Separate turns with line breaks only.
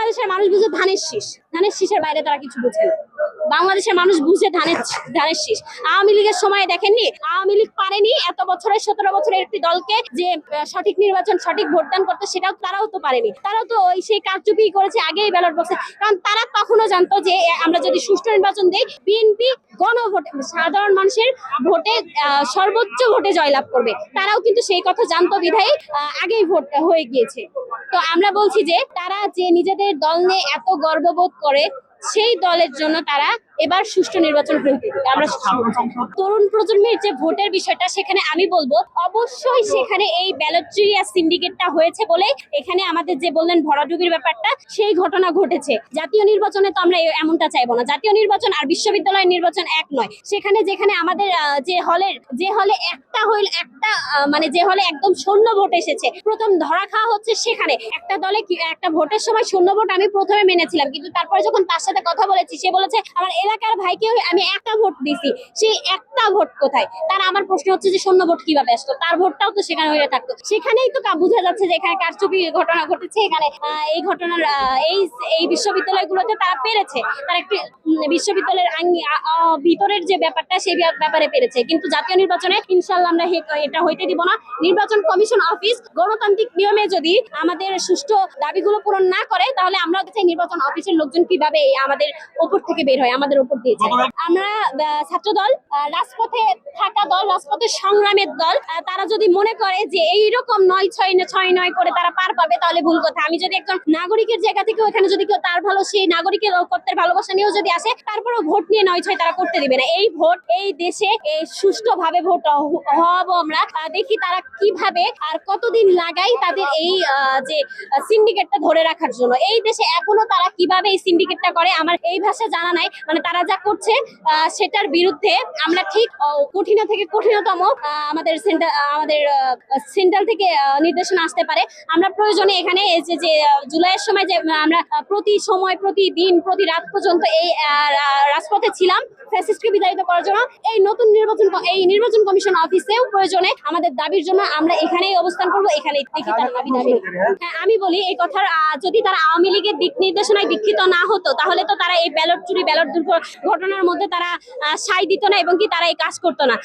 বাংলাদেশের মানুষ বুঝে ধানের শীষের বাইরে তারা কিছু বুঝে না। বাংলাদেশের মানুষ বুঝে ধানের শীষ। আওয়ামী লীগের সময় দেখেননি, আওয়ামী লীগ পারেনি এত বছরের 17 বছরের একটি দলকে যে সঠিক নির্বাচন সঠিক ভোটদান করতে, সেটাও তারাও তো পারেনি। তারাও তো ওই সেই কারচুপি করেছে আগেই ব্যালট বক্সে, কারণ তারা তখনও জানতো যে আমরা যদি সুষ্ঠু নির্বাচন দেই বিএনপি গণভোটে সাধারণ মানুষের ভোটে সর্বোচ্চ ভোটে জয়লাভ করবে। তারাও কিন্তু সেই কথা জানতো বিধায় আগেই ভোট হয়ে গিয়েছে। তো আমরা বলছি যে তারা যে নিজেদের দল নিয়ে এত গর্ববোধ করে, সেই দলের জন্য তারা এবার সুষ্ঠু নির্বাচন করতে দিতে। আমরা তরুণ প্রজন্মের যে ভোটের বিষয়টা, সেখানে আমি বলবো অবশ্যই সেখানে এই ব্যালট্রিয়া সিন্ডিকেটটা হয়েছে বলে এখানে আমাদের যে বললেন ভরাডুবির ব্যাপারটা, সেই ঘটনা ঘটেছে। জাতীয় নির্বাচনে তো আমরা এমনটা চাইবো না। জাতীয় নির্বাচন আর বিশ্ববিদ্যালয় নির্বাচন এক নয়। সেখানে যেখানে আমাদের যে হলে একটা হইল একটা মানে যে হলে একদম শূন্য ভোট এসেছে, প্রথম ধরা খাওয়া হচ্ছে সেখানে। একটা দলে একটা ভোটের সময় শূন্য ভোট আমি প্রথমে মেনেছিলাম, কিন্তু তারপরে যখন তার সাথে কথা বলেছি, সে বলেছে আমার এলাকার ভাইকে আমি একটা ভোট দিছি, সেই একটা ভোট কোথায়? তার আমার প্রশ্ন হচ্ছে যে শূন্য ভোট কিভাবে আসতো? তার ভোটটাও তো সেখানে হয়ে থাকতো। সেখানেই তো বোঝা যাচ্ছে যে এখানে কারচুপি ঘটনা ঘটেছে। এখানে এই ঘটনার এই বিশ্ববিদ্যালয়গুলোতে তারা পেরেছে, তারা একটি বিশ্ববিদ্যালয়ের ভিতরের যে ব্যাপারটা সেই ব্যাপারে পেরেছে, কিন্তু জাতীয় নির্বাচনে ইনশাল্লাহ আমরা এটা হইতে দিব না। নির্বাচন কমিশন অফিস গণতান্ত্রিক নিয়মে যদি আমাদের সুষ্ঠু দাবিগুলো পূরণ না করে, তাহলে আমরা চাই নির্বাচন অফিসের লোকজন কিভাবে আমাদের উপর থেকে বের হয়, আমাদের উপর দিয়েছে। আমরা ছাত্র দল, রাজপথে থাকা দল, রাজপথের সংগ্রামের দল, তারা যদি মনে করে যে এইরকম 9-6-9 করে তারা পার পাবে, তাহলে ভুল কথা। আমি যদি একজন নাগরিকের জায়গা থেকে ওখানে যদি কেউ তার ভালো, সেই নাগরিকের কর্তের ভালোবাসা নিয়েও যদি আসে, তারপরেও ভোট নিয়ে 9-6 তারা করতে দিবে না। এই ভোট এই দেশে সুষ্ঠুভাবে ভোট হওয়াবো আমরা। দেখি তারা কিভাবে আর কতদিন লাগাই তাদের এই যে সিন্ডিকেটটা ধরে রাখার জন্য। এই দেশে এখনো তারা কিভাবে এই সিন্ডিকেটটা করে আমার এই ভাষা জানা নাই। মানে তারা যা করছে সেটার বিরুদ্ধে আমরা ঠিক কঠিন থেকে কঠিনতম আমাদের সেন্ট্রাল থেকে নির্দেশনা আসতে পারে। আমরা প্রয়োজনে এখানে যে জুলাইয়ের সময় যে আমরা প্রতিদিন প্রতি রাত পর্যন্ত এই রাজপথে ছিলাম ফ্যাসিস্টকে বিতাড়িত করার জন্য, এই নতুন নির্বাচন কমিশন অফিসেও প্রয়োজনে আমাদের দাবির জন্য আমরা এখানেই অবস্থান করবো। এখানেই দেখি তার দাবি। হ্যাঁ, আমি বলি এই কথার যদি তারা আওয়ামী লীগের দিক নির্দেশনায় দীক্ষিত না হতো, তাহলে তো তারা এই ব্যালট চুরি ব্যালট দুর্ঘটনার মধ্যে তারা সায় দিত না এবং কি তারা এই কাজ করতো না।